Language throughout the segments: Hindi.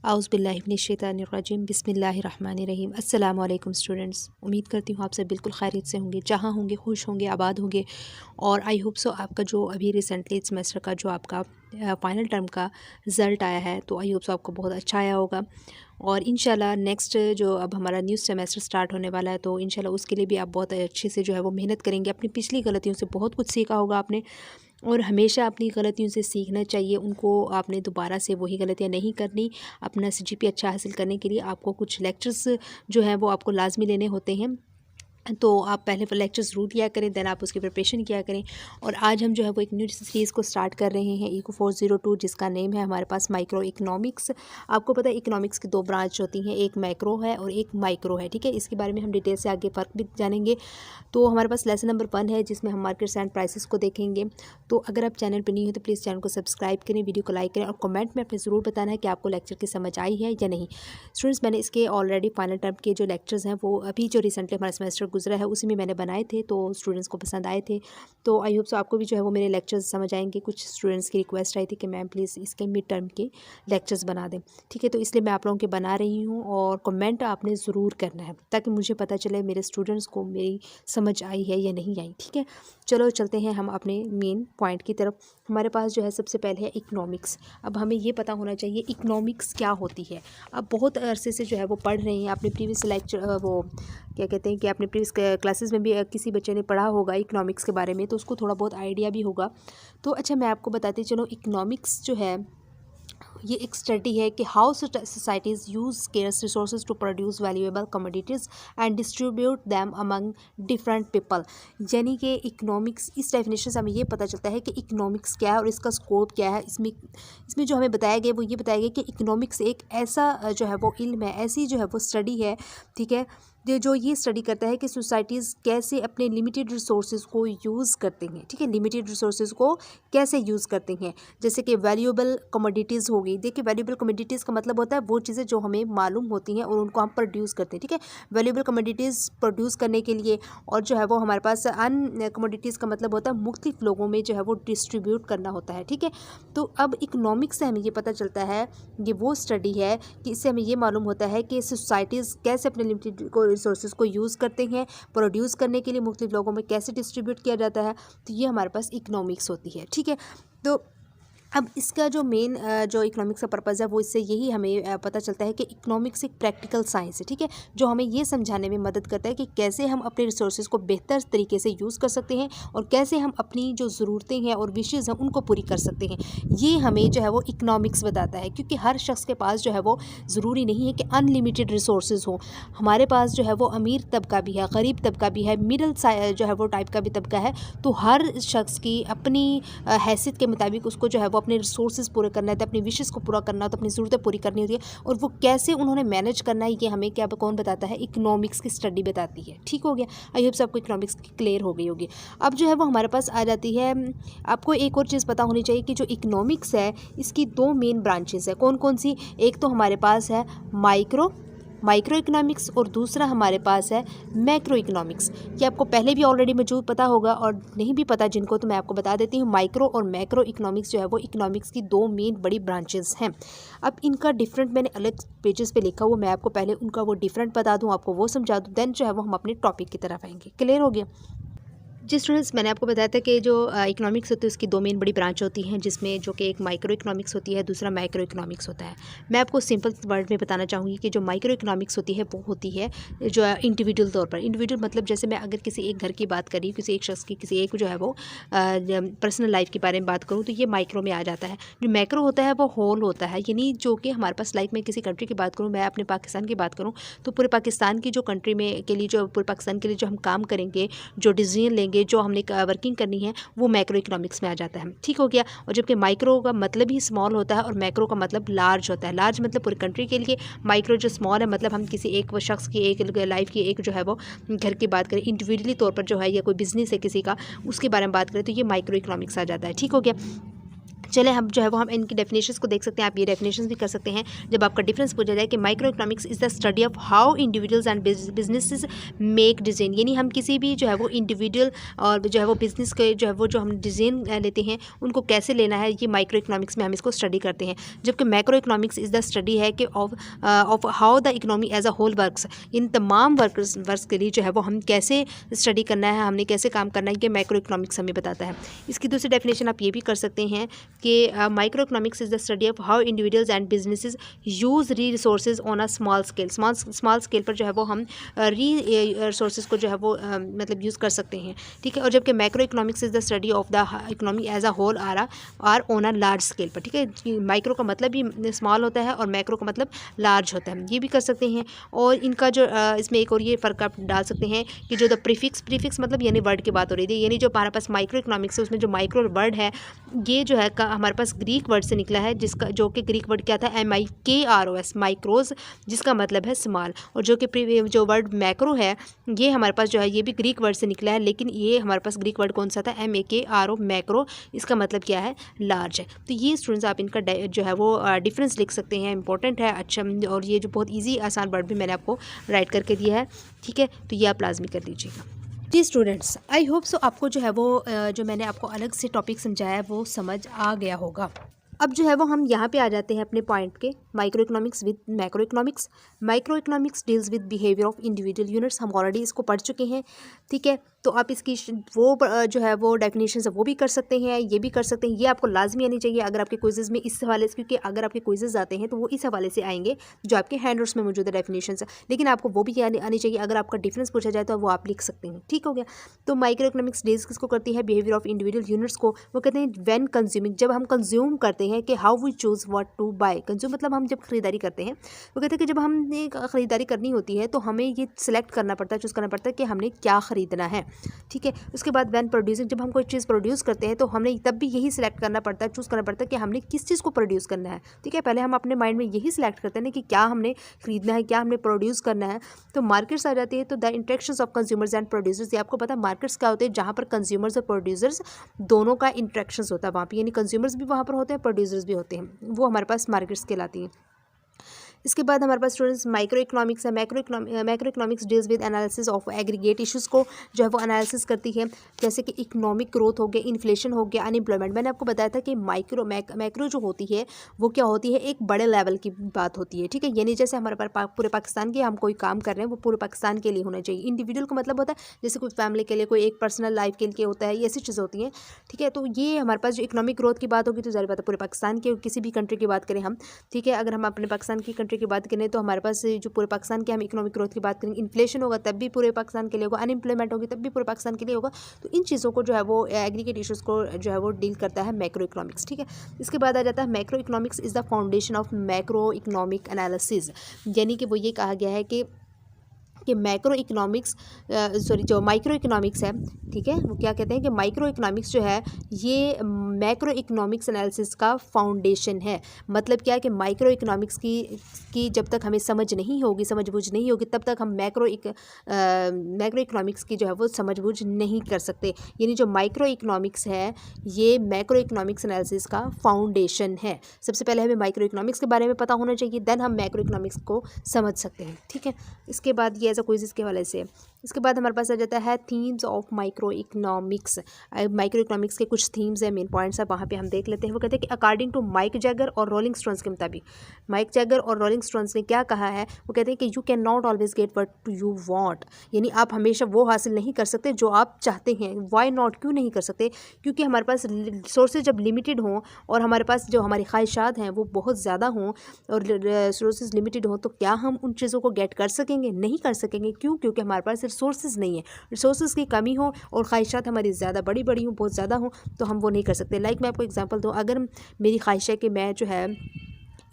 आउज़ुबिल्लाहिमिनश्शैतानिर्रजीम बिस्मिल्लाहिर्रहमानिर्रहीम। अस्सलाम वालेकुम स्टूडेंट्स, उम्मीद करती हूँ आप सब बिल्कुल खैरियत से होंगे, जहाँ होंगे खुश होंगे, आबाद होंगे। और आई होप सो आपका जो अभी रिसेंटली सेमेस्टर का जो आपका फ़ाइनल टर्म का रिज़ल्ट आया है, तो आई होप सो आपको बहुत अच्छा आया होगा। और इंशाल्लाह नेक्स्ट जो अब हमारा न्यू सेमेस्टर स्टार्ट होने वाला है, तो इंशाल्लाह उसके लिए भी आप बहुत अच्छे से जो है वो मेहनत करेंगे। अपनी पिछली गलतियों से बहुत कुछ सीखा होगा आपने, और हमेशा अपनी गलतियों से सीखना चाहिए। उनको आपने दोबारा से वही गलतियाँ नहीं करनी। अपना सीजीपीए अच्छा हासिल करने के लिए आपको कुछ लेक्चर्स जो हैं वो आपको लाजमी लेने होते हैं, तो आप पहले लेक्चर्स ज़रूर लिया करें, देन आप उसकी प्रिपरेशन किया करें। और आज हम जो है वो एक न्यू सीरीज़ को स्टार्ट कर रहे हैं, इको 402, जिसका नेम है हमारे पास माइक्रो इकनॉमिक्स। आपको पता है इकनॉमिक्स की दो ब्रांच होती हैं, एक मैक्रो है और एक माइक्रो है, ठीक है। इसके बारे में हम डिटेल से आगे फ़र्क भी जानेंगे। तो हमारे पास लेसन नंबर 1 है, जिसमें हम मार्केट्स एंड प्राइसेस को देखेंगे। तो अगर आप चैनल पर नहीं हो तो प्लीज़ चैनल को सब्सक्राइब करें, वीडियो को लाइक करें, और कमेंट में अपने ज़रूर बताना है कि आपको लेक्चर की समझ आई है या नहीं। स्टूडेंट्स, मैंने इसके ऑलरेडी फाइनल टर्म के जो लेक्चर्स हैं वो अभी जो रिसेंटली हमारा सेमेस्टर गुजरा है उसी में मैंने बनाए थे, तो स्टूडेंट्स को पसंद आए थे। तो आई होप सो आपको भी जो है वो मेरे लेक्चर्स समझ आएंगे। कुछ स्टूडेंट्स की रिक्वेस्ट आई थी कि मैम प्लीज़ इसके मिड टर्म के लेक्चर्स बना दें, ठीक है। तो इसलिए मैं आप लोगों के बना रही हूँ, और कमेंट आपने ज़रूर करना है ताकि मुझे पता चले मेरे स्टूडेंट्स को मेरी समझ आई है या नहीं आई, ठीक है। चलो चलते हैं हम अपने मेन पॉइंट की तरफ। हमारे पास जो है सबसे पहले है इकनॉमिक्स। अब हमें ये पता होना चाहिए इकनॉमिक्स क्या होती है। अब बहुत अरसे से जो है वो पढ़ रहे हैं, अपने प्रीवियस लेक्चर वो क्या कहते हैं कि अपने प्रीवियस क्लासेस में भी किसी बच्चे ने पढ़ा होगा इकनॉमिक्स के बारे में, तो उसको थोड़ा बहुत आइडिया भी होगा। तो अच्छा, मैं आपको बताती चलो, इकनॉमिक्स जो है ये एक स्टडी है कि how societies use scarce resources to produce valuable commodities and distribute them among different people. यानी कि इकनॉमिक्स, इस डेफिनेशन से हमें ये पता चलता है कि इकनॉमिक्स क्या है और इसका स्कोप क्या है। इसमें जो हमें बताया गया वो ये बताया गया कि इकनॉमिक्स एक ऐसा जो है वो इल्म है, ऐसी जो है वो स्टडी है, ठीक है, जो ये स्टडी करता है कि सोसाइटीज़ कैसे अपने लिमिटेड रिसोर्सेज को यूज़ करते हैं, ठीक है। लिमिटेड रिसोर्सेज को कैसे यूज़ करते हैं, जैसे कि वैल्यूएबल कमोडिटीज़ हो गई। देखिए, वैल्यूएबल कमोडिटीज़ का मतलब होता है वो चीज़ें जो हमें मालूम होती हैं और उनको हम प्रोड्यूस करते हैं, ठीक है। वैल्यूएबल कमोडिटीज़ प्रोड्यूस करने के लिए, और जो है वो हमारे पास अन कमोडिटीज़ का मतलब होता है मुख्तलिफ लोगों में जो है वो डिस्ट्रीब्यूट करना होता है, ठीक है। तो अब इकनॉमिक्स से हमें ये पता चलता है, ये वो स्टडी है कि इससे हमें ये मालूम होता है कि सोसाइटीज़ कैसे अपने लिमिटेड रिसोर्सेज को यूज़ करते हैं, प्रोड्यूस करने के लिए मुख्तलिफ लोगों में कैसे डिस्ट्रीब्यूट किया जाता है। तो ये हमारे पास इकनॉमिक्स होती है, ठीक है। तो अब इसका जो मेन जो इकनॉमिक्स का पर्पज़ है वो इससे यही हमें पता चलता है कि इकनॉमिक्स एक प्रैक्टिकल साइंस है, ठीक है, जो हमें ये समझाने में मदद करता है कि कैसे हम अपने रिसोर्सेज को बेहतर तरीके से यूज़ कर सकते हैं और कैसे हम अपनी जो ज़रूरतें हैं और विशेज़ हैं उनको पूरी कर सकते हैं। ये हमें जो है वो इकनॉमिक्स बताता है, क्योंकि हर शख्स के पास जो है वो ज़रूरी नहीं है कि अनलिमिटेड रिसोर्सेज हो। हमारे पास जो है वो अमीर तबका भी है, गरीब तबका भी है, मिडल जो है वो टाइप का भी तबका है। तो हर शख्स की अपनी हैसियत के मुताबिक उसको जो है वो अपने रिसोर्सेज पूरे करना है, तो अपनी विशेज़ को पूरा करना, तो अपनी ज़रूरतें पूरी करनी होती है, और वो कैसे उन्होंने मैनेज करना है ये हमें क्या कौन बताता है, इकनॉमिक्स की स्टडी बताती है, ठीक हो गया। आई होप सबको इकनॉमिक्स की क्लियर हो गई होगी। अब जो है वो हमारे पास आ जाती है, आपको एक और चीज़ पता होनी चाहिए कि जो इकनॉमिक्स है इसकी दो मेन ब्रांचेस है। कौन कौन सी? एक तो हमारे पास है माइक्रो इकनॉमिक्स, और दूसरा हमारे पास है मैक्रो इकनॉमिक्स। ये आपको पहले भी ऑलरेडी मौजूद पता होगा, और नहीं भी पता जिनको तो मैं आपको बता देती हूँ। माइक्रो और मैक्रो इकनॉमिक्स जो है वो इकनॉमिक्स की दो मेन बड़ी ब्रांचेस हैं। अब इनका डिफरेंट मैंने अलग पेजेस पे लिखा हुआ, मैं आपको पहले उनका वो डिफरेंट बता दूँ, आपको वो समझा दूँ, देन जो है वो हम अपने टॉपिक की तरफ आएंगे। क्लियर हो गया जी स्टूडेंट्स? मैंने आपको बताया था कि जो इकनॉमिक्स होती है उसकी दो मेन बड़ी ब्रांच होती हैं, जिसमें जो कि एक माइक्रो इकनॉमिक्स होती है, दूसरा मैक्रो इकनॉमिक्स होता है। मैं आपको सिंपल वर्ड में बताना चाहूँगी कि जो माइक्रो इकनॉमिक्स होती है वो होती है जो इंडिविजुअल तौर पर। इंडिविजुअल मतलब जैसे मैं अगर किसी एक घर की बात करी, किसी एक शख्स की, किसी एक जो है वो पर्सनल लाइफ के बारे में बात करूँ, तो ये माइक्रो में आ जाता है। जो मैक्रो होता है वो होल होता है, यानी जो कि हमारे पास लाइक में किसी कंट्री की बात करूँ, मैं अपने पाकिस्तान की बात करूँ, तो पूरे पाकिस्तान की जो कंट्री में के लिए, जो पूरे पाकिस्तान के लिए जो हम काम करेंगे, जो डिसीजन लेंगे, जो हमने वर्किंग करनी है, वो मैक्रो इकनॉमिक्स में आ जाता है, ठीक हो गया। और जबकि माइक्रो का मतलब ही स्मॉल होता है और मैक्रो का मतलब लार्ज होता है। लार्ज मतलब पूरी कंट्री के लिए, माइक्रो जो स्मॉल है मतलब हम किसी एक वो शख्स की, एक लाइफ की, एक जो है वो घर की बात करें, इंडिविजुअली तौर पर जो है, या कोई बिजनेस है किसी का, उसके बारे में बात करें, तो ये माइक्रो इकनॉमिक्स आ जाता है, ठीक हो गया। चले हम जो है वो हम इनकी डेफिनेशंस को देख सकते हैं। आप ये डेफिनेशंस भी कर सकते हैं जब आपका डिफरेंस पूछा जाए कि micro economics is the study of how individuals and businesses make design, यानी हम किसी भी जो है वो इंडिविजुअल और जो है वो बिज़नेस के जो है वो जो हम डिज़ाइन लेते हैं उनको कैसे लेना है, ये माइक्रो इकोनॉमिक्स में हम इसको स्टडी करते हैं। जबकि macro economics is the study है कि of how the economy as a whole works, इन तमाम वर्क्स के लिए जो है वो हम कैसे स्टडी करना है, हमने कैसे काम करना है, ये माइक्रो इकोनॉमिक्स हमें बताता है। इसकी दूसरी डेफिनेशन आप ये भी कर सकते हैं कि micro economics is the study of how individuals and businesses use resources on a small scale, small scale पर जो है वो हम रिसोर्सेज को जो है वो मतलब यूज़ कर सकते हैं, ठीक है। और जबकि macro economics is the study of the economy as a whole or on a large scale पर, ठीक है। माइक्रो का मतलब भी स्मॉल होता है और मैक्रो का मतलब लार्ज होता है, ये भी कर सकते हैं। और इनका जो इसमें एक और ये फ़र्क आप डाल सकते हैं कि जो द प्रीफिक्स मतलब यानी वर्ड की बात हो रही थी, यानी जो हमारे पास माइक्रो इकोनॉमिक्स है उसमें जो माइक्रो वर्ड है ये जो है हमारे पास ग्रीक वर्ड से निकला है, जिसका जो कि ग्रीक वर्ड क्या था, MIKROS, माइक्रोज, जिसका मतलब है स्मॉल। और जो वर्ड मैक्रो है ये हमारे पास जो है ये भी ग्रीक वर्ड से निकला है, लेकिन ये हमारे पास ग्रीक वर्ड कौन सा था, MAKRO, मैक्रो, इसका मतलब क्या है, लार्ज है। तो ये स्टूडेंट्स आप इनका जो है वो डिफरेंस लिख सकते हैं, इंपॉर्टेंट है, अच्छा। और ये जो बहुत ईजी आसान वर्ड भी मैंने आपको राइट करके दिया है, ठीक है। तो ये आप लाजमी कर लीजिएगा। जी स्टूडेंट्स, आई होप सो आपको जो है वो जो मैंने आपको अलग से टॉपिक समझाया है वो समझ आ गया होगा। अब जो है वो हम यहाँ पे आ जाते हैं अपने पॉइंट के, micro economics with macro economics. Micro economics deals with behaviour of individual units, हम ऑलरेडी इसको पढ़ चुके हैं, ठीक है। तो आप इसकी वो जो है वो डेफिनेशन है वो भी कर सकते हैं, ये भी कर सकते हैं। ये आपको लाजमी आनी चाहिए अगर आपके क्विज़ेज़ में इस हवाले से, क्योंकि अगर आपके क्विज़ेज़ आते हैं तो वो इस हवाले से आएंगे जो आपके हैंडआउट्स में मौजूद है डेफिनेशन, लेकिन आपको वो भी आनी चाहिए। अगर आपका डिफरेंस पूछा जाए तो वो आप लिख सकते हैं, ठीक हो गया। तो माइक्रो इकोनॉमिक्स डील्स किसको करती है, बिहेवियर ऑफ इंडिविजुअल यूनिट्स को। वो कहते हैं व्हेन कंज्यूमिंग, जब हम कंज्यूम करते हैं, कि how we choose what to buy. Consume मतलब हम जब खरीदारी करते हैं, वो कहते हैं कि जब हमने खरीदारी करनी होती है तो हमें ये सिलेक्ट करना पड़ता है, चूज़ करना पड़ता है कि हमने क्या ख़रीदना है, ठीक है। उसके बाद व्हेन प्रोड्यूसिंग, जब हम कोई चीज़ प्रोड्यूस करते हैं तो हमने तब भी यही सिलेक्ट करना पड़ता है, चूज़ करना पड़ता है कि हमने किस चीज़ को प्रोड्यूस करना है, ठीक है। पहले हम अपने माइंड में यही सिलेक्ट करते हैं कि क्या हमने खरीदना है, क्या हमने प्रोड्यूस करना है। तो मार्केट्स आ जाती है, तो the interactions of consumers and producers, ये आपको पता है मार्केट्स क्या होते हैं, जहाँ पर कंज्यूमर्स और प्रोड्यूसर्स दोनों का इंटरेक्शंस होता है वहाँ पर, यानी कंज्यूमर्स भी वहाँ पर होते हैं, प्रोड्यूसर्स भी होते हैं, वो हमारे पास मार्केट्स कहलाती हैं। इसके बाद हमारे पास स्टूडेंट्स माइक्रो इकोनॉमिक्स है। Macro economics deals with analysis of aggregate issues को जो है वो एनालिसिस करती है, जैसे कि इकोनॉमिक ग्रोथ हो गया, इन्फ्लेशन हो गया, अनएम्प्लॉयमेंट। मैंने आपको बताया था कि मैक्रो जो होती है वो क्या होती है, एक बड़े लेवल की बात होती है, ठीक है। यानी जैसे हमारे पास पूरे पाकिस्तान के हम कोई काम कर रहे हैं वो पूरे पाकिस्तान के लिए होना चाहिए। इंडिविजुअल का मतलब होता है जैसे कोई फैमिली के लिए, कोई एक पर्सनल लाइफ के लिए होता है, ये ऐसी चीज़ होती हैं, ठीक है। तो ये हमारे पास जो इकोनॉमिक ग्रोथ की बात होगी तो ज़ाहिर बात है पूरे पाकिस्तान के, किसी भी कंट्री की बात करें हम, ठीक है। अगर हम अपने पाकिस्तान की कंट्री की बात करें तो हमारे पास जो पूरे पाकिस्तान के हम इकोनॉमिक ग्रोथ की बात करेंगे, इन्फ्लेशन होगा तब भी पूरे पाकिस्तान के लिए होगा, अनएम्प्लॉयमेंट होगी तब भी पूरे पाकिस्तान के लिए होगा। तो इन चीज़ों को जो है वो एग्रीगेट इश्यूज़ को जो है वो डील करता है मैक्रो इकोनॉमिक्स, ठीक है। इसके बाद आ जाता है macro economics is the foundation of macro economic analysis, यानी कि वो ये कहा गया है कि मैक्रो इकोनॉमिक्स जो माइक्रो इकोनॉमिक्स है, ठीक है, वो क्या कहते हैं कि माइक्रो इकोनॉमिक्स जो है ये मैक्रो इकोनॉमिक्स एनालिसिस का फाउंडेशन है। मतलब क्या है कि माइक्रो इकोनॉमिक्स की जब तक हमें समझ बूझ नहीं होगी तब तक हम मैक्रो इकोनॉमिक्स की जो है वो समझ बूझ नहीं कर सकते। यानी जो माइक्रो इकोनॉमिक्स है ये मैक्रो इकोनॉमिक्स एनालिसिस का फाउंडेशन है। सबसे पहले हमें माइक्रो इकोनॉमिक्स के बारे में पता होना चाहिए, देन हम मैक्रो इकोनॉमिक्स को समझ सकते हैं, ठीक है। इसके बाद ये क्विज़ के हवाले से। इसके बाद हमारे पास आ जाता है themes of micro economics. Micro economics के कुछ थीम्स हैं, मेन पॉइंट्स है, वहाँ पे हम देख लेते हैं। वो कहते हैं कि अकॉर्डिंग टू माइक जैगर और रोलिंग स्टोन्स के मुताबिक, माइक जैगर और रोलिंग स्टोन्स ने क्या कहा है, वो कहते हैं कि you can not always get what you want, यानी आप हमेशा वो हासिल नहीं कर सकते जो आप चाहते हैं। वाई नॉट, क्यों नहीं कर सकते, क्योंकि हमारे पास रिसोर्सेज जब लिमिटेड हों और हमारे पास जो हमारी ख्वाहिशात हैं वो बहुत ज़्यादा हों और रिसोर्सेज लिमिटेड हों, तो क्या हम उन चीज़ों को गेट कर सकेंगे? नहीं कर सकेंगे। क्यों? क्योंकि हमारे पास रिसोर्सेज नहीं है। रिसोर्सेज की कमी हो और ख्वाहिशात हमारी ज़्यादा बड़ी हो, बहुत ज़्यादा हो, तो हम वो नहीं कर सकते। लाइक मैं आपको एग्जांपल दूँ, अगर मेरी ख्वाहिश है कि मैं जो है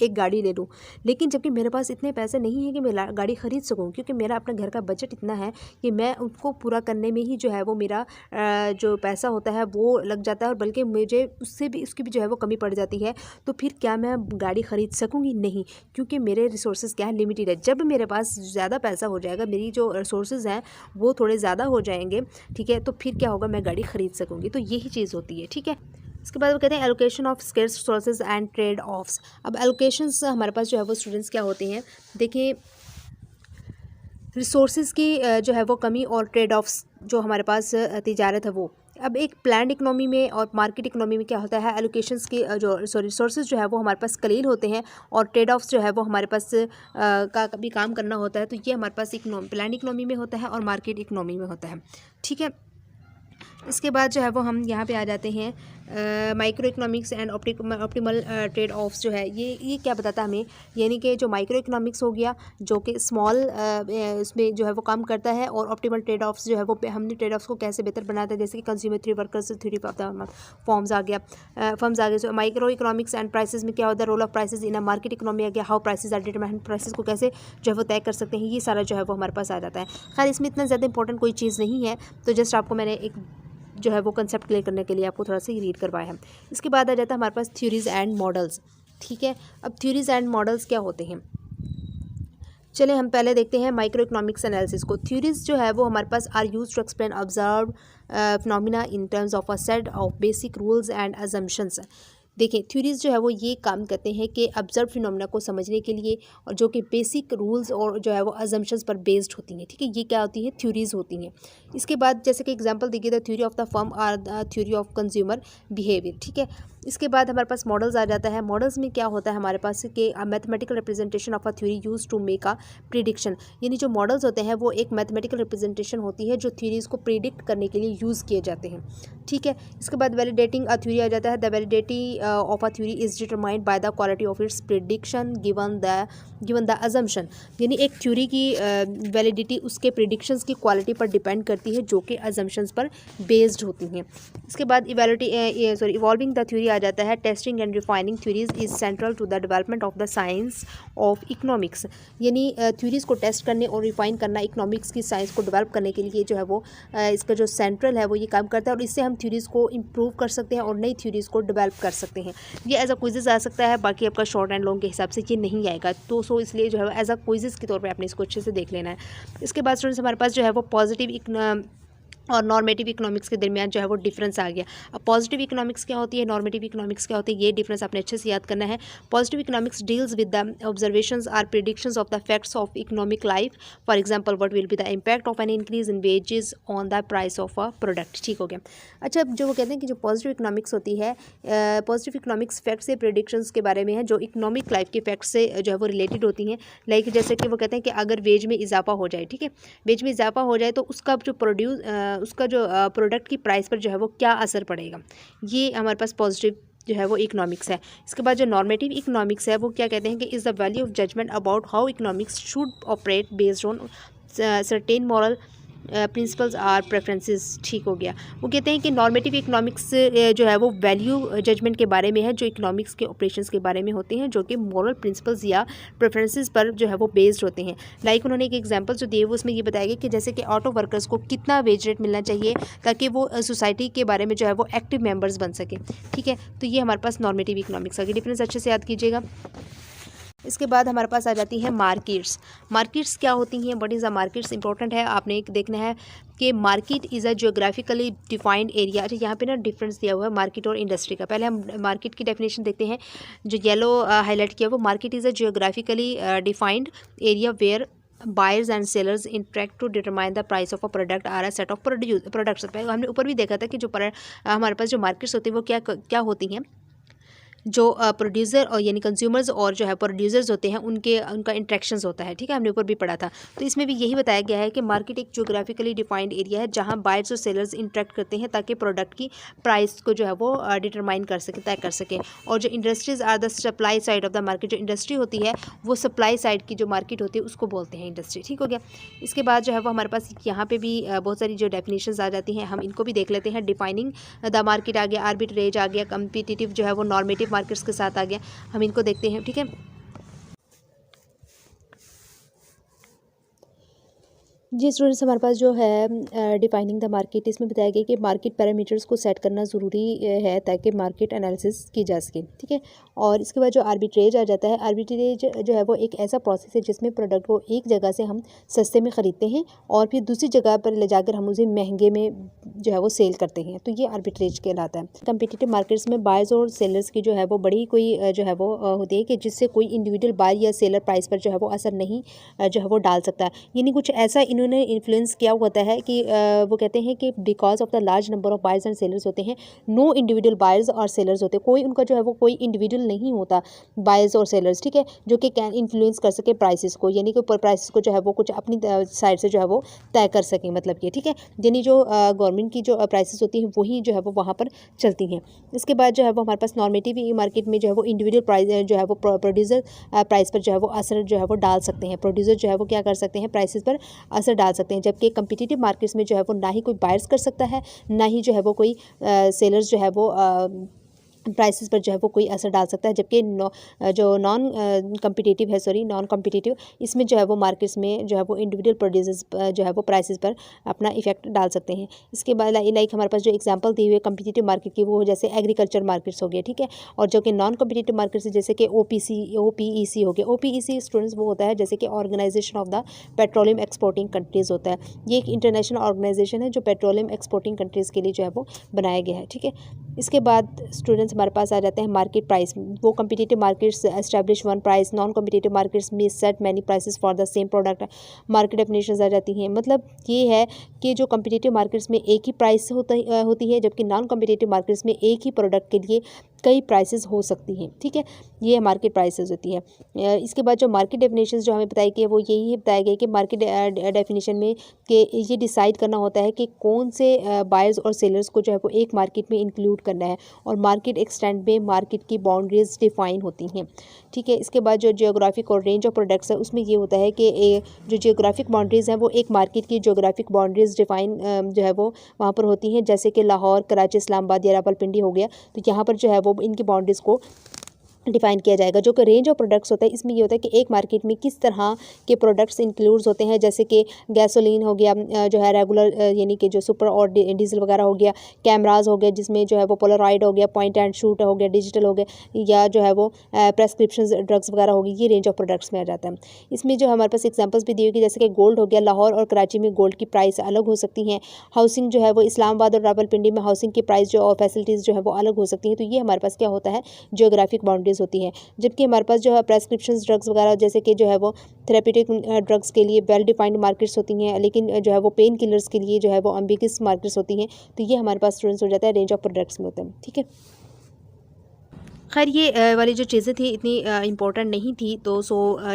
एक गाड़ी ले लूँ, लेकिन जबकि मेरे पास इतने पैसे नहीं हैं कि मैं गाड़ी ख़रीद सकूँ, क्योंकि मेरा अपने घर का बजट इतना है कि मैं उसको पूरा करने में ही जो है वो मेरा जो पैसा होता है वो लग जाता है, और बल्कि मुझे उसकी भी जो है वो कमी पड़ जाती है। तो फिर क्या मैं गाड़ी ख़रीद सकूँगी? नहीं, क्योंकि मेरे रिसोर्सेज क्या है, लिमिटेड है। जब मेरे पास ज़्यादा पैसा हो जाएगा, मेरी जो रिसोर्सेज हैं वो थोड़े ज़्यादा हो जाएंगे, ठीक है, तो फिर क्या होगा, मैं गाड़ी ख़रीद सकूँगी। तो यही चीज़ होती है, ठीक है। इसके बाद वो कहते हैं allocation of scarce resources and trade offs. अब एलोकेशंस हमारे पास जो है वो स्टूडेंट्स क्या होते हैं, देखिए रिसोर्सेज की जो है वो कमी और ट्रेड ऑफ्स जो हमारे पास तिजारत है वो। अब एक प्लान्ड इकनॉमी में और मार्केट इकनॉमी में क्या होता है, एलोकेशंस की जो रिसोर्सेज जो है वो हमारे पास कलील होते हैं और ट्रेड ऑफ्स जो है वो हमारे पास का कभी काम करना होता है। तो ये हमारे पास प्लान्ड इकनॉमी में होता है और मार्केट इकनॉमी में होता है, ठीक है। इसके बाद जो है वो हम यहाँ पे आ जाते हैं micro economics and optimal trade offs जो है ये क्या बताता है हमें, यानी कि जो माइक्रो इकोनॉमिक्स हो गया जो कि स्मॉल इसमें जो है वो काम करता है, और ऑप्टिमल ट्रेड ऑफ्स जो है वो हमने ट्रेड ऑफ्स को कैसे बेहतर बनाता है, जैसे कि consumer theory, workers theory of the firms आ गया। So micro economics and prices में क्या होता है, role of prices in a market economy आ गया, how prices are determined, prices को कैसे जो है वो तय कर सकते हैं, ये सारा जो है वो हमारे पास आ जाता है। खैर इसमें इतना ज़्यादा इंपॉर्टेंट कोई चीज़ नहीं है, तो जस्ट आपको मैंने एक जो है वो कंसेप्ट क्लियर करने के लिए आपको थोड़ा सा रीड करवाया है। इसके बाद आ जाता है हमारे पास थ्योरीज एंड मॉडल्स, ठीक है। अब थ्योरीज एंड मॉडल्स क्या होते हैं, चले हम पहले देखते हैं माइक्रो इकोनॉमिक्स एनालिसिस को। थ्योरीज जो है वो हमारे पास are used to explain observe phenomena in terms of a set of basic rules and assumptions. देखिए थ्योरीज जो है वो ये काम करते हैं कि ऑब्जर्व फिनोमिना को समझने के लिए, और जो कि बेसिक रूल्स और जो है वो अजम्पशंस पर बेस्ड होती हैं, ठीक है। ये क्या होती है, थ्योरीज होती हैं। इसके बाद जैसे कि एग्जांपल देखिए, the theory of the firm और the theory of consumer behaviour, ठीक है। इसके बाद हमारे पास मॉडल्स आ जाता है। मॉडल्स में क्या होता है हमारे पास कि mathematical representation of a theory use to make a prediction, यानी जो मॉडल्स होते हैं वो एक मैथमेटिकल रिप्रेजेंटेशन होती है जो थ्योरीज को प्रिडिक्ट करने के लिए यूज़ किए जाते हैं, ठीक है। इसके बाद वैलिडेटिंग अ थ्योरी आ जाता है। The validity of a theory is determined by the quality of its prediction given the assumption, यानी एक थ्योरी की वैलिडिटी उसके प्रिडिक्शंस की क्वालिटी पर डिपेंड करती है जो कि अजम्पशंस पर बेस्ड होती हैं। इसके बाद इवॉल्विंग द थ्योरी आ जाता है। Testing and refining theories is central to the development of the science of economics, यानी थ्योरीज को टेस्ट करने और रिफाइन करना इकोनॉमिक्स की साइंस को डेवलप करने के लिए जो है वो इसका जो सेंट्रल है वो ये काम करता है, और इससे हम थ्योरीज को इम्प्रूव कर सकते हैं और नई थ्योरीज को डेवलप कर सकते हैं। ये एज अ क्विज़ आ सकता है, बाकी आपका शॉर्ट एंड लॉन्ग के हिसाब से ये नहीं आएगा, तो इसलिए जो है एज अ क्विज़ के तौर पर आपने इसको अच्छे से देख लेना है। इसके बाद स्टूडेंट्स हमारे पास जो है वो पॉजिटिव और नॉर्मेटिव इकोनॉमिक्स के दरमियान जो है वो डिफरेंस आ गया। अब पॉजिटिव इकोनॉमिक्स क्या होती है, नॉर्मेटिव इकोनॉमिक्स क्या होती है, ये डिफरेंस आपने अच्छे से याद करना है। Positive economics deals with the observations or predictions of the facts of economic life, for example what will be the impact of an increase in wages on the price of a product, ठीक हो गया। अच्छा, जो वो कहते हैं कि जो पॉजिटिव इकोनॉमिक्स होती है, पॉजिटिव इकोनॉमिक्स फैक्ट्स से प्रिडिक्शंस के बारे में है जो इकोनॉमिक लाइफ के फैक्ट्स से जो है वो रिलेटेड होती हैं। लाइक जैसे कि वो कहते हैं कि अगर वेज में इजाफा हो जाए, ठीक है, वेज में इजाफा हो जाए तो उसका जो उसका जो प्रोडक्ट की प्राइस पर जो है वो क्या असर पड़ेगा, ये हमारे पास पॉजिटिव जो है वो इकोनॉमिक्स है। इसके बाद जो नॉर्मेटिव इकोनॉमिक्स है वो क्या कहते हैं कि is the value of judgement about how economics should operate based on certain moral principles or preferences, ठीक हो गया। वो कहते हैं कि नॉर्मेटिव इकोनॉमिक्स जो है वो वैल्यू जजमेंट के बारे में है जो इकोनॉमिक्स के ऑपरेशंस के बारे में होते हैं, जो कि मॉरल प्रिंसिपल्स या प्रेफरेंसेस पर जो है वो बेस्ड होते हैं। लाइक उन्होंने एक एग्जांपल जो दिए वो उसमें ये बताया गया कि जैसे कि ऑटो वर्कर्स को कितना वेज रेट मिलना चाहिए ताकि वो सोसाइटी के बारे में जो है वो एक्टिव मेम्बर्स बन सके, ठीक है। तो ये हमारे पास नॉर्मेटिव इकोनॉमिक्स का डिफरेंस अच्छे से याद कीजिएगा। इसके बाद हमारे पास आ जाती है मार्केट्स। मार्केट्स क्या होती हैं, what is a markets, important है, आपने एक देखना है कि market is a geographically defined area. अच्छा, यहाँ पे ना डिफरेंस दिया हुआ है मार्केट और इंडस्ट्री का। पहले हम मार्केट की डेफिनेशन देखते हैं, जो येलो हाईलाइट किया वो market is a geographically defined area where buyers and sellers interact to determine the price of a product or a set of products. हमने ऊपर भी देखा था कि जो हमारे पास जो मार्केट्स होती है वो क्या होती हैं, जो प्रोड्यूसर और यानी कंज्यूमर्स और जो है प्रोड्यूसर्स होते हैं उनका इंट्रैक्शंस होता है, ठीक है, हमने ऊपर भी पढ़ा था। तो इसमें भी यही बताया गया है कि मार्केट एक जियोग्राफिकली डिफाइंड एरिया है जहां बायर्स और सेलर्स इंटरेक्ट करते हैं ताकि प्रोडक्ट की प्राइस को जो है वो डिटरमाइन कर सके, तय कर सके। और जो industries are the supply side of the market, जो इंडस्ट्री होती है वो सप्लाई साइड की जो मार्केट होती है उसको बोलते हैं इंडस्ट्री, ठीक हो गया। इसके बाद जो है वो हमारे पास यहाँ पे भी बहुत सारी जो डेफिनेशंस आ जाती हैं, हम इनको भी देख लेते हैं। डिफाइनिंग द मार्केट आ गया, आर्बिट्रेज आ गया, कम्पिटिटिव जो है वो नॉर्मेटिव मार्केट्स के साथ आ गया, हम इनको देखते हैं, ठीक है। जी स्टूडेंट्स, हमारे पास जो है डिफाइनिंग द मार्केट, इसमें बताया गया कि मार्केट पैरामीटर्स को सेट करना ज़रूरी है ताकि मार्केट एनालिसिस की जा सके। ठीक है। और इसके बाद जो आर्बिट्रेज आ जाता है, आर्बिट्रेज जो है वो एक ऐसा प्रोसेस है जिसमें प्रोडक्ट को एक जगह से हम सस्ते में ख़रीदते हैं और फिर दूसरी जगह पर ले जाकर हम उसे महंगे में जो है वो सेल करते हैं, तो ये आर्बिट्रेज कहलाता है। कम्पिटिटिव मार्केट्स में बायर्स और सेलर्स की जो है वो बड़ी कोई जो है वो होती है कि जिससे कोई इंडिविजुअल बायर या सेलर प्राइस पर जो है वो असर नहीं जो है वो डाल सकता है। यानी कुछ ऐसा इन्होंने इन्फ्लुएंस किया होता है कि वो कहते हैं कि because of the large number of buyers and sellers होते हैं, नो इंडिविजुअल बायर्स और सेलर्स होते हैं, कोई उनका जो है वो कोई इंडिविजुअल नहीं होता बायर्स और सेलर्स। ठीक है, जो कि कैन इन्फ्लुएंस कर सके प्राइसेस को, यानी कि प्राइसेस को जो है वो कुछ अपनी साइड से जो है वो तय कर सकें, मतलब ये। ठीक है, यानी जो गवर्नमेंट की जो प्राइसेस होती हैं वही जो है वो वहाँ पर चलती हैं। इसके बाद जो है वो हमारे पास नॉर्मेटिव मार्केट में जो है वो इंडिविजुअल प्राइस जो है वो प्रोड्यूसर प्राइस पर जो है वो असर जो है वो डाल सकते हैं, प्रोड्यूसर जो है वो क्या कर सकते हैं, प्राइसेस पर असर डाल सकते हैं। जबकि कम्पिटिटिव मार्केट्स में जो है वो ना ही कोई बायर्स कर सकता है, ना ही जो है वो कोई सेलर्स जो है वो प्राइसेस पर जो है वो कोई असर डाल सकता है। जबकि जो नॉन कम्पिटिटिव है, नॉन कम्पिटिटिव, इसमें जो है वो मार्केट्स में जो है वो इंडिविजुअल प्रोड्यूसर्स जो है वो प्राइसेस पर अपना इफेक्ट डाल सकते हैं। इसके बाद लाइक हमारे पास जो एग्जांपल दी हुई है कम्पिटिटिव मार्केट की, वो जैसे एग्रीकल्चर मार्केट्स हो गए। ठीक है, और जो कि नॉन कम्पिटिटिव मार्केट्स जैसे कि OPEC हो गया। OPEC स्टूडेंट्स वो होता है जैसे कि organisation of the petroleum exporting countries होता है। ये एक इंटरनेशनल ऑर्गेनाइजेशन है जो पेट्रोलियम एक्सपोर्टिंग कंट्रीज़ के लिए जो है वो बनाया गया है। ठीक है, इसके बाद स्टूडेंट्स हमारे पास आ जाते हैं मार्केट प्राइस। वो competitive markets establish one price, non competitive markets में set many prices for the same product. Market definitions आ जाती हैं, मतलब ये है कि जो कम्पिटिटिव मार्केट्स में एक ही प्राइस होती है, जबकि नॉन कम्पिटिटिव मार्केट्स में एक ही प्रोडक्ट के लिए कई प्राइसेस हो सकती हैं। ठीक है, ये मार्केट प्राइसेस होती है। इसके बाद जो मार्केट डेफिनेशंस जो हमें बताई गई वो यही बताया गया कि मार्केट डेफिनेशन में कि ये डिसाइड करना होता है कि कौन से बायर्स और सेलर्स को जो है वो एक मार्केट में इंक्लूड करना है, और मार्केट एक्सटेंड में मार्केट की बाउंड्रीज डिफाइन होती हैं। ठीक है, इसके बाद जो जियोग्राफिक और रेंज ऑफ प्रोडक्ट्स है उसमें ये होता है कि जो जियोग्राफिक बाउंड्रीज़ हैं वो एक मार्केट की जियोग्राफिक बाउंड्रीज डिफाइन जो है वो वहाँ पर होती हैं, जैसे कि लाहौर, कराची, इस्लामाबाद या रावलपिंडी हो गया, तो यहाँ पर जो है वो इनकी बाउंड्रीज़ को डिफाइन किया जाएगा। जो कि रेंज ऑफ प्रोडक्ट्स होता है, इसमें ये होता है कि एक मार्केट में किस तरह के प्रोडक्ट्स इंक्लूड्स होते हैं, जैसे कि गैसोलीन हो गया जो है रेगुलर यानी कि जो सुपर और डीजल वगैरह हो गया, कैमराज हो गया जिसमें जो है वो पोलराइड हो गया, पॉइंट एंड शूट हो गया, डिजिटल हो गया, या जो है वो प्रेस्क्रिप्शन ड्रग्स वगैरह हो गई, ये रेंज ऑफ प्रोडक्ट्स में आ जाता है। इसमें जो हमारे पास एग्जाम्पल्स भी दी हुई, जैसे कि गोल्ड हो गया, लाहौर और कराची में गोल्ड की प्राइस अलग हो सकती हैं। हाउसिंग जो है वो इस्लामाबाद और रावलपिंडी में हाउसिंग की प्राइस जो और फैसिलिटीज़ जो है वो अलग हो सकती हैं। तो ये हमारे पास क्या होता है, जियोग्राफिक बाउंड्रीज होती हैं। कि हमारे पास जो है प्रेस्क्रिप्शन ड्रग्स वगैरह जैसे कि जो है वो थेरेपेटिक ड्रग्स के लिए वेल डिफाइंड मार्केट्स होती हैं, लेकिन जो है वो पेन किलर्स के लिए जो है वो एम्बिगस मार्केट्स होती हैं। तो ये हमारे पास स्टूडेंट्स हो जाता है रेंज ऑफ प्रोडक्ट्स में होता है। ठीक है, खैर ये वाली जो चीज़ें थी इतनी इम्पोर्टेंट नहीं थी, तो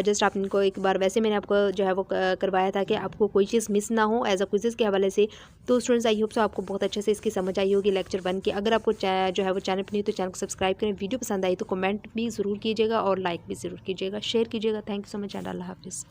जस्ट आप इनको एक बार वैसे मैंने आपको जो है वो करवाया था कि आपको कोई चीज़ मिस ना हो एज अ क्विज़ के हवाले से। तो स्टूडेंट्स आई होप सो आपको बहुत अच्छे से इसकी समझ आई होगी लेक्चर 1 की। अगर आपको जो है वो चैनल पर नहीं तो चैनल को सब्सक्राइब करें, वीडियो पसंद आई तो कमेंट भी ज़रूर कीजिएगा और लाइक भी ज़रूर कीजिएगा, शेयर कीजिएगा। Thank you so much and Allah हाफिज़।